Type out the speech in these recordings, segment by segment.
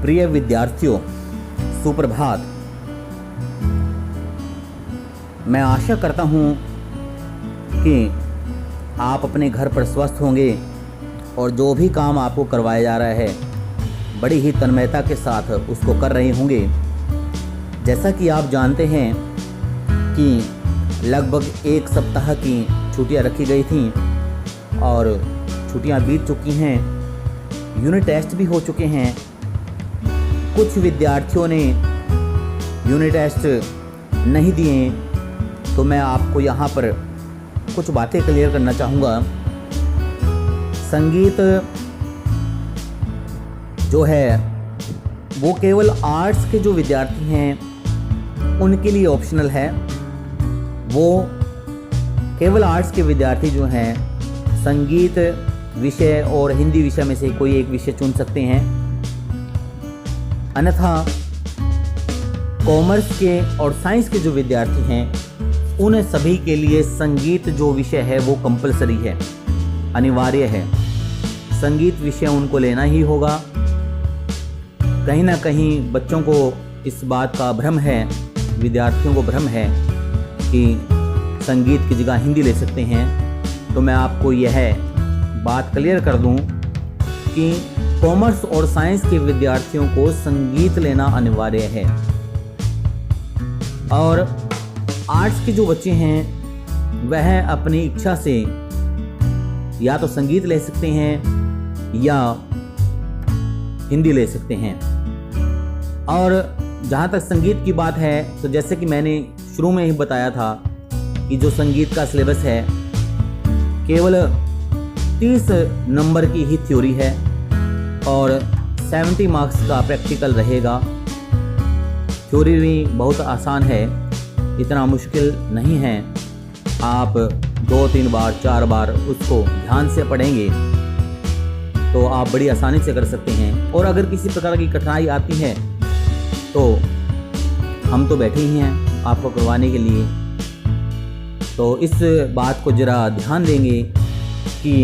प्रिय विद्यार्थियों, सुप्रभात। मैं आशा करता हूँ कि आप अपने घर पर स्वस्थ होंगे और जो भी काम आपको करवाया जा रहा है बड़ी ही तन्मयता के साथ उसको कर रहे होंगे। जैसा कि आप जानते हैं कि लगभग एक सप्ताह की छुट्टियां रखी गई थीं और छुट्टियां बीत चुकी हैं, यूनिट टेस्ट भी हो चुके हैं। कुछ विद्यार्थियों ने यूनिट टेस्ट नहीं दिए, तो मैं आपको यहाँ पर कुछ बातें क्लियर करना चाहूँगा। संगीत जो है वो केवल आर्ट्स के जो विद्यार्थी हैं उनके लिए ऑप्शनल है। वो केवल आर्ट्स के विद्यार्थी जो हैं संगीत विषय और हिंदी विषय में से कोई एक विषय चुन सकते हैं। अन्यथा कॉमर्स के और साइंस के जो विद्यार्थी हैं उन सभी के लिए संगीत जो विषय है वो कंपलसरी है, अनिवार्य है। संगीत विषय उनको लेना ही होगा। कहीं ना कहीं बच्चों को इस बात का भ्रम है, विद्यार्थियों को भ्रम है कि संगीत की जगह हिंदी ले सकते हैं। तो मैं आपको यह बात क्लियर कर दूं कि कॉमर्स और साइंस के विद्यार्थियों को संगीत लेना अनिवार्य है और आर्ट्स के जो बच्चे हैं वह अपनी इच्छा से या तो संगीत ले सकते हैं या हिंदी ले सकते हैं। और जहाँ तक संगीत की बात है तो जैसे कि मैंने शुरू में ही बताया था कि जो संगीत का सिलेबस है केवल 30 नंबर की ही थ्योरी है और 70 मार्क्स का प्रैक्टिकल रहेगा। थ्योरी भी बहुत आसान है, इतना मुश्किल नहीं है। आप 2-3 बार 4 बार उसको ध्यान से पढ़ेंगे तो आप बड़ी आसानी से कर सकते हैं। और अगर किसी प्रकार की कठिनाई आती है तो हम तो बैठे ही हैं आपको करवाने के लिए। तो इस बात को ज़रा ध्यान देंगे कि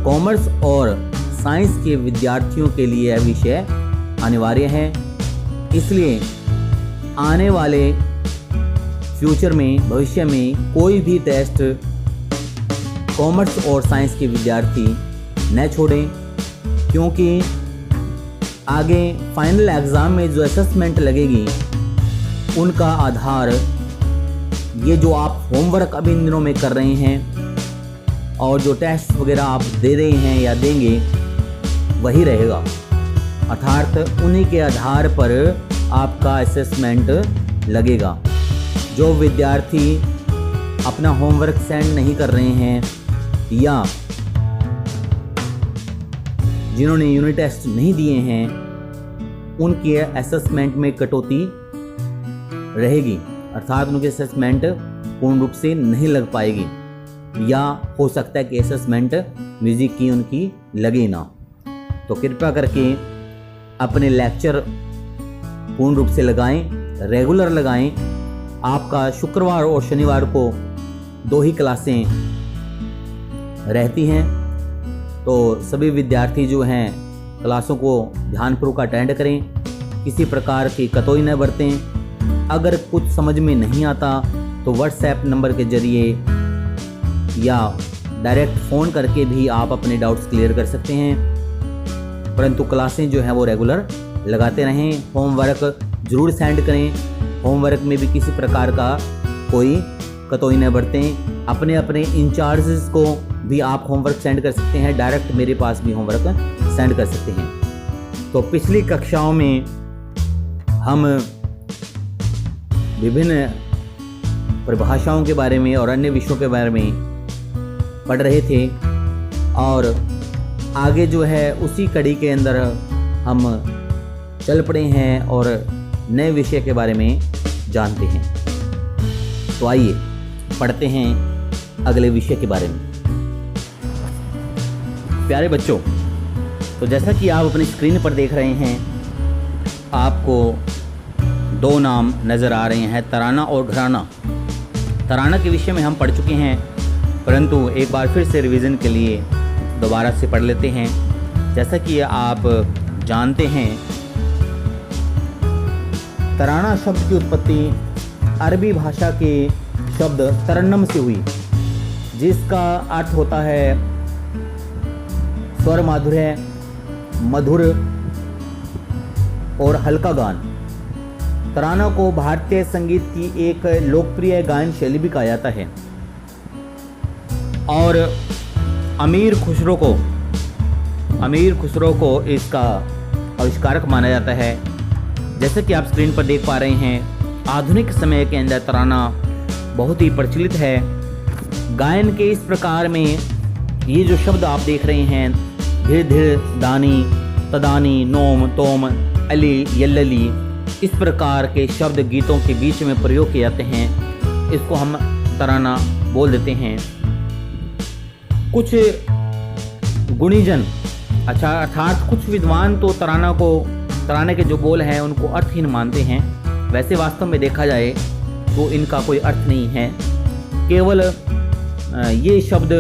कॉमर्स और साइंस के विद्यार्थियों के लिए यह विषय अनिवार्य है। इसलिए आने वाले फ्यूचर में, भविष्य में कोई भी टेस्ट कॉमर्स और साइंस के विद्यार्थी न छोड़ें, क्योंकि आगे फाइनल एग्ज़ाम में जो असेसमेंट लगेगी उनका आधार ये जो आप होमवर्क अभी इन दिनों में कर रहे हैं और जो टेस्ट वगैरह आप दे रहे हैं या देंगे वही रहेगा। अर्थात उन्हीं के आधार पर आपका असेसमेंट लगेगा। जो विद्यार्थी अपना होमवर्क सेंड नहीं कर रहे हैं या जिन्होंने यूनिट टेस्ट नहीं दिए हैं उनके असेसमेंट में कटौती रहेगी, अर्थात उनके असेसमेंट पूर्ण रूप से नहीं लग पाएगी या हो सकता है कि असेसमेंट म्यूज़िक की उनकी लगे ना। तो कृपया करके अपने लेक्चर पूर्ण रूप से लगाएं, रेगुलर लगाएं। आपका शुक्रवार और शनिवार को 2 ही क्लासें रहती हैं, तो सभी विद्यार्थी जो हैं क्लासों को ध्यानपूर्वक अटेंड करें, किसी प्रकार की कतोई न बरतें। अगर कुछ समझ में नहीं आता तो व्हाट्सएप नंबर के ज़रिए या डायरेक्ट फ़ोन करके भी आप अपने डाउट्स क्लियर कर सकते हैं। परंतु क्लासें जो हैं वो रेगुलर लगाते रहें। होमवर्क ज़रूर सेंड करें। होमवर्क में भी किसी प्रकार का कोई कतोई न बरतें। अपने अपने इंचार्जेस को भी आप होमवर्क सेंड कर सकते हैं, डायरेक्ट मेरे पास भी होमवर्क सेंड कर सकते हैं। तो पिछली कक्षाओं में हम विभिन्न परिभाषाओं के बारे में और अन्य विषयों के बारे में पढ़ रहे थे और आगे जो है उसी कड़ी के अंदर हम चल पड़े हैं और नए विषय के बारे में जानते हैं। तो आइए पढ़ते हैं अगले विषय के बारे में। प्यारे बच्चों, तो जैसा कि आप अपनी स्क्रीन पर देख रहे हैं, आपको 2 नाम नज़र आ रहे हैं, तराना और घराना। तराना के विषय में हम पढ़ चुके हैं, परंतु एक बार फिर से रिवीजन के लिए दोबारा से पढ़ लेते हैं। जैसा कि आप जानते हैं। तराना शब्द की उत्पत्ति अरबी भाषा के शब्द तरन्नम से हुई, जिसका अर्थ होता है स्वर माधुर्य, मधुर और हल्का गान। तराना को भारतीय संगीत की एक लोकप्रिय गायन शैली भी कहा जाता है और अमीर खुसरो को इसका आविष्कारक माना जाता है। जैसे कि आप स्क्रीन पर देख पा रहे हैं, आधुनिक समय के अंदर तराना बहुत ही प्रचलित है। गायन के इस प्रकार में ये जो शब्द आप देख रहे हैं, धीर धीर, दानी, तदानी, नोम, तोम, अली, यल्लली, इस प्रकार के शब्द गीतों के बीच में प्रयोग किए जाते हैं। इसको हम तराना बोल देते हैं। कुछ गुणीजन अर्थात कुछ विद्वान तो तराने के जो बोल हैं उनको अर्थहीन मानते हैं। वैसे वास्तव में देखा जाए तो इनका कोई अर्थ नहीं है, केवल ये शब्द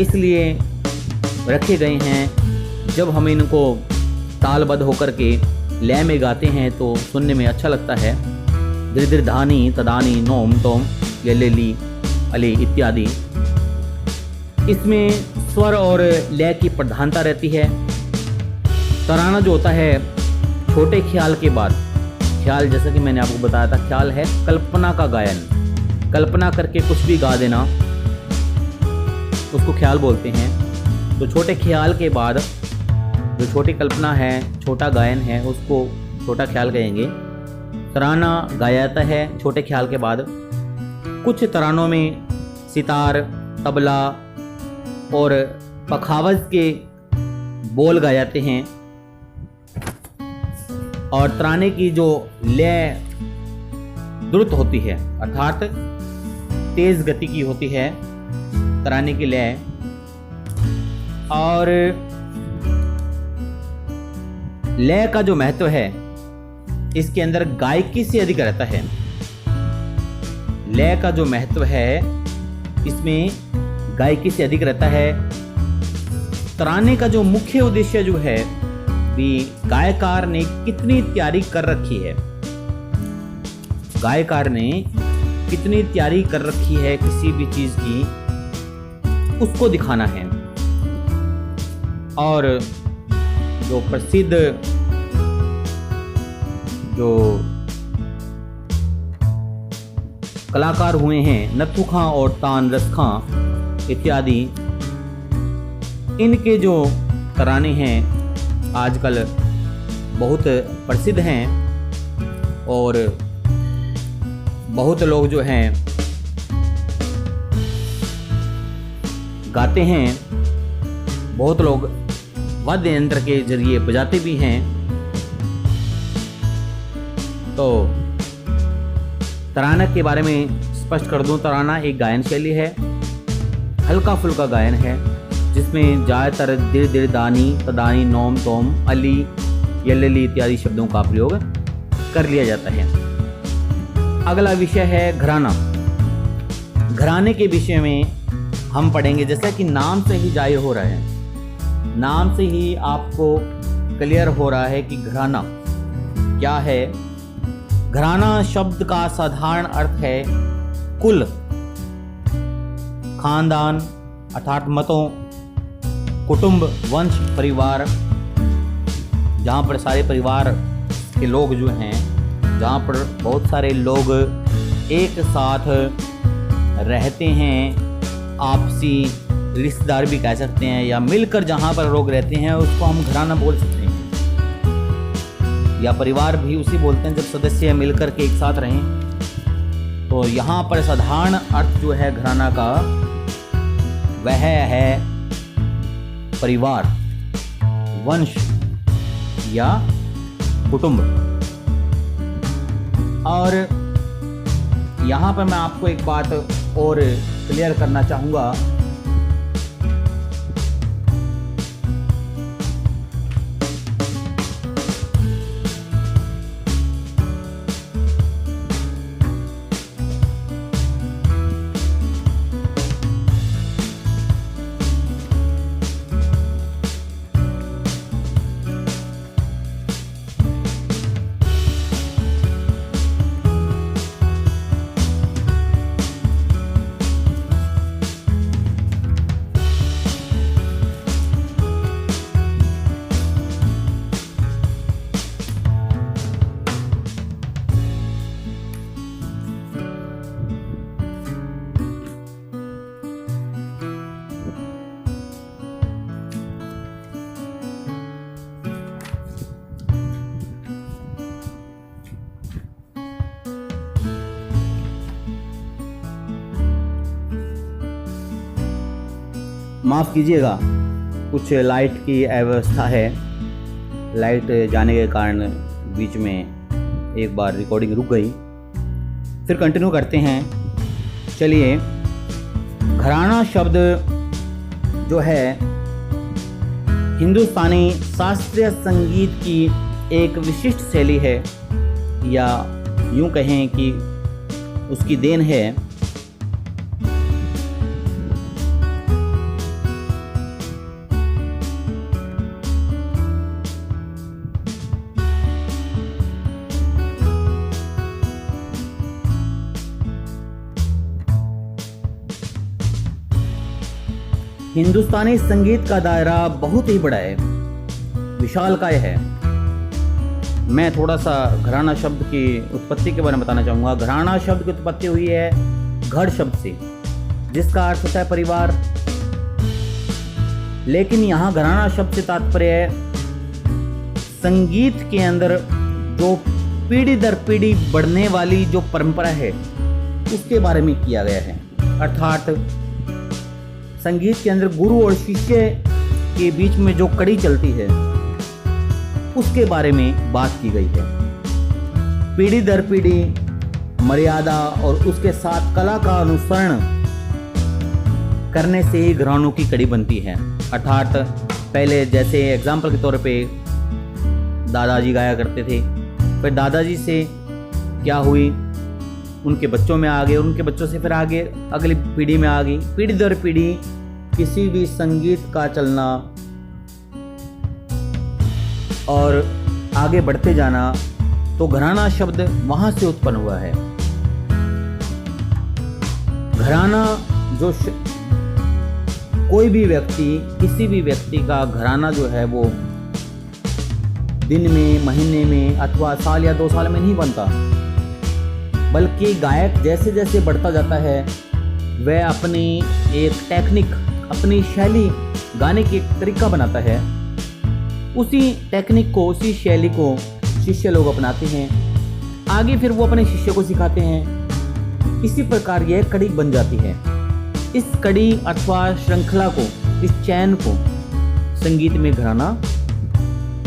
इसलिए रखे गए हैं जब हम इनको तालबद्ध होकर के लय में गाते हैं तो सुनने में अच्छा लगता है। धीरे धीरे, धानी, तदानी, नोम, तोम, यल्लेली, अली इत्यादि। इसमें स्वर और लय की प्रधानता रहती है। तराना जो होता है छोटे ख्याल के बाद, ख्याल जैसा कि मैंने आपको बताया था, ख्याल है कल्पना का गायन। कल्पना करके कुछ भी गा देना उसको ख्याल बोलते हैं। तो छोटे ख्याल के बाद जो छोटी कल्पना है, छोटा गायन है, उसको छोटा ख्याल कहेंगे। तराना गाया जाता है छोटे ख्याल के बाद। कुछ तरानों में सितार, तबला और पखावज के बोल गाए जाते हैं और तराने की जो लय द्रुत होती है, अर्थात तेज गति की होती है तराने की लय। और लय का जो महत्व है इसके अंदर गायकी से अधिक रहता है। लय का जो महत्व है इसमें गायकी से अधिक रहता है। तराने का जो मुख्य उद्देश्य जो है भी गायकार ने कितनी तैयारी कर रखी है, गायकार ने कितनी तैयारी कर रखी है किसी भी चीज की, उसको दिखाना है। और जो प्रसिद्ध जो कलाकार हुए हैं, नत्थू खां और तानरस खां इत्यादि, इनके जो तराने हैं आजकल बहुत प्रसिद्ध हैं और बहुत लोग जो हैं गाते हैं, बहुत लोग वाद्य यंत्र के जरिए बजाते भी हैं। तो तराना के बारे में स्पष्ट कर दूं, तराना एक गायन शैली है, हल्का फुल्का गायन है जिसमें ज़्यादातर धीरे धीरे, दानी, तदानी, नोम, तोम, अली, यल्लली इत्यादि शब्दों का प्रयोग कर लिया जाता है। अगला विषय है घराना। घराने के विषय में हम पढ़ेंगे। जैसा कि नाम से ही जाहिर हो रहा है, नाम से ही आपको क्लियर हो रहा है कि घराना क्या है। घराना शब्द का साधारण अर्थ है कुल, खानदान अर्थात मतों, कुटुंब, वंश, परिवार, जहाँ पर सारे परिवार के लोग जो हैं, जहाँ पर बहुत सारे लोग एक साथ रहते हैं, आपसी रिश्तेदार भी कह सकते हैं, या मिलकर जहाँ पर लोग रहते हैं उसको हम घराना बोल सकते हैं। या परिवार भी उसी बोलते हैं जब सदस्य मिलकर के एक साथ रहें। तो यहाँ पर साधारण अर्थ जो है घराना का वह है परिवार, वंश या कुटुंब। और यहाँ पर मैं आपको एक बात और क्लियर करना चाहूँगा। माफ़ कीजिएगा, कुछ लाइट की अव्यवस्था है। लाइट जाने के कारण बीच में एक बार रिकॉर्डिंग रुक गई। फिर कंटिन्यू करते हैं। चलिए, घराना शब्द जो है हिंदुस्तानी शास्त्रीय संगीत की एक विशिष्ट शैली है, या यूं कहें कि उसकी देन है। हिंदुस्तानी संगीत का दायरा बहुत ही बड़ा है, विशालकाय है। मैं थोड़ा सा घराना शब्द की उत्पत्ति के बारे में बताना चाहूँगा। घराना शब्द की उत्पत्ति हुई है घर शब्द से, जिसका अर्थ होता है परिवार। लेकिन यहाँ घराना शब्द से तात्पर्य है संगीत के अंदर जो पीढ़ी दर पीढ़ी बढ़ने वाली जो परंपरा है, उसके बारे में किया गया है। अर्थात संगीत के अंदर गुरु और शिष्य के बीच में जो कड़ी चलती है, उसके बारे में बात की गई है। पीढ़ी दर पीढ़ी मर्यादा और उसके साथ कला का अनुसरण करने से ही घरानों की कड़ी बनती है। अर्थात पहले जैसे एग्जाम्पल के तौर पे दादाजी गाया करते थे, फिर दादाजी से क्या हुई, उनके बच्चों में आ गए, उनके बच्चों से फिर आगे अगली पीढ़ी में आ गई। पीढ़ी दर पीढ़ी किसी भी संगीत का चलना और आगे बढ़ते जाना, तो घराना शब्द वहां से उत्पन्न हुआ है। घराना जो कोई भी व्यक्ति, किसी भी व्यक्ति का घराना जो है वो दिन में, महीने में अथवा साल या 2 साल में नहीं बनता, बल्कि गायक जैसे जैसे बढ़ता जाता है वह अपनी एक टेक्निक, अपनी शैली, गाने की एक तरीका बनाता है। उसी टेक्निक को, उसी शैली को शिष्य लोग अपनाते हैं, आगे फिर वो अपने शिष्य को सिखाते हैं। इसी प्रकार यह कड़ी बन जाती है। इस कड़ी अथवा श्रृंखला को, इस चैन को संगीत में घराना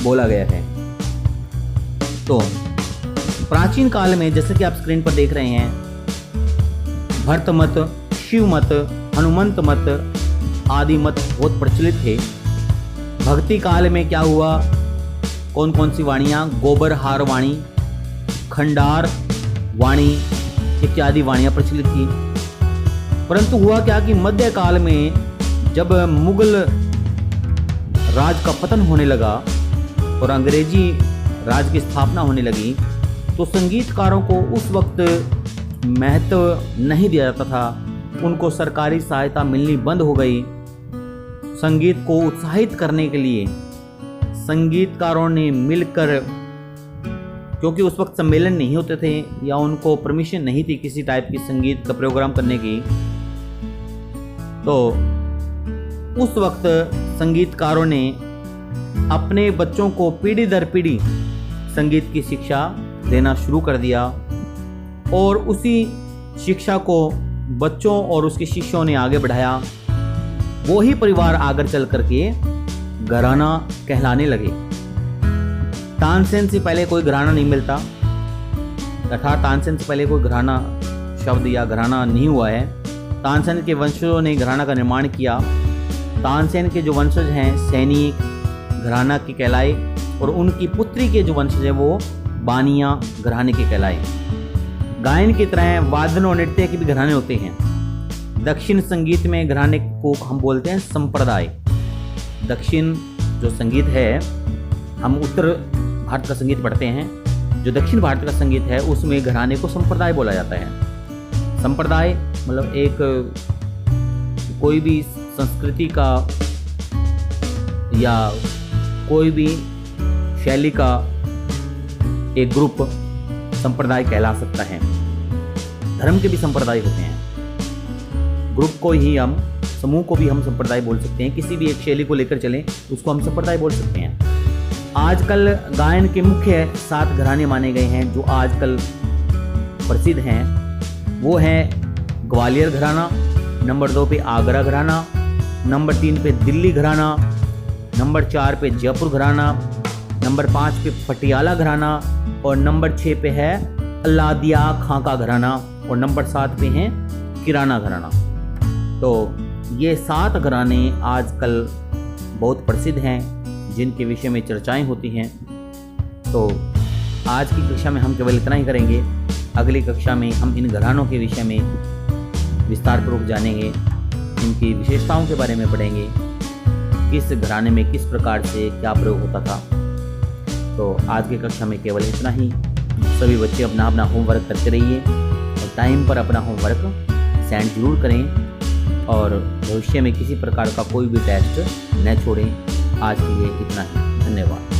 बोला गया है। तो प्राचीन काल में, जैसे कि आप स्क्रीन पर देख रहे हैं, भरत मत, शिव मत, हनुमंत मत आदि मत बहुत प्रचलित थे। भक्ति काल में क्या हुआ, कौन कौन सी वाणियाँ, गोबर हार वाणी, खंडार वाणी इत्यादि वाणियाँ प्रचलित थी। परंतु हुआ क्या कि मध्य काल में जब मुगल राज का पतन होने लगा और अंग्रेजी राज की स्थापना होने लगी, तो संगीतकारों को उस वक्त महत्व नहीं दिया जाता था। उनको सरकारी सहायता मिलनी बंद हो गई। संगीत को उत्साहित करने के लिए संगीतकारों ने मिलकर, क्योंकि उस वक्त सम्मेलन नहीं होते थे या उनको परमिशन नहीं थी किसी टाइप की संगीत का प्रोग्राम करने की, तो उस वक्त संगीतकारों ने अपने बच्चों को पीढ़ी दर पीढ़ी संगीत की शिक्षा देना शुरू कर दिया और उसी शिक्षा को बच्चों और उसके शिष्यों ने आगे बढ़ाया। वो ही परिवार आगे चल करके घराना कहलाने लगे। तानसेन से पहले कोई घराना नहीं मिलता, अर्थात तानसेन से पहले कोई घराना शब्द या घराना नहीं हुआ है। तानसेन के वंशजों ने घराना का निर्माण किया। तानसेन के जो वंशज हैं सैनी घराना के कहलाए और उनकी पुत्री के जो वंशज है वो बानिया घराने के कहलाए। गायन की तरह वादन और नृत्य के भी घराने होते हैं। दक्षिण संगीत में घराने को हम बोलते हैं संप्रदाय। दक्षिण जो संगीत है, हम उत्तर भारत का संगीत पढ़ते हैं, जो दक्षिण भारत का संगीत है उसमें घराने को संप्रदाय बोला जाता है। संप्रदाय मतलब एक कोई भी संस्कृति का या कोई भी शैली का एक ग्रुप संप्रदाय कहला सकता है। धर्म के भी संप्रदाय होते हैं। ग्रुप को ही हम, समूह को भी हम संप्रदाय बोल सकते हैं। किसी भी एक शैली को लेकर चलें उसको हम संप्रदाय बोल सकते हैं। आजकल गायन के मुख्य 7 घराने माने गए हैं जो आजकल प्रसिद्ध हैं। वो है ग्वालियर घराना, नंबर 2 पे आगरा घराना, नंबर 3 पे दिल्ली घराना, नंबर 4 पे जयपुर घराना, नंबर 5 पे पटियाला घराना और नंबर 6 पे है अल्लादिया खां का घराना और नंबर 7 पे हैं किराना घराना। तो ये 7 घराने आजकल बहुत प्रसिद्ध हैं, जिनके विषय में चर्चाएं होती हैं। तो आज की कक्षा में हम केवल इतना ही करेंगे। अगली कक्षा में हम इन घरानों के विषय में विस्तार पूर्वक जानेंगे, इनकी विशेषताओं के बारे में पढ़ेंगे, किस घराने में किस प्रकार से क्या प्रयोग होता था। तो आज की कक्षा में केवल इतना ही। सभी बच्चे अपना अपना होमवर्क करते रहिए और टाइम पर अपना होमवर्क सेंड जरूर करें और भविष्य में किसी प्रकार का कोई भी टेस्ट न छोड़ें। आज के लिए इतना ही। धन्यवाद।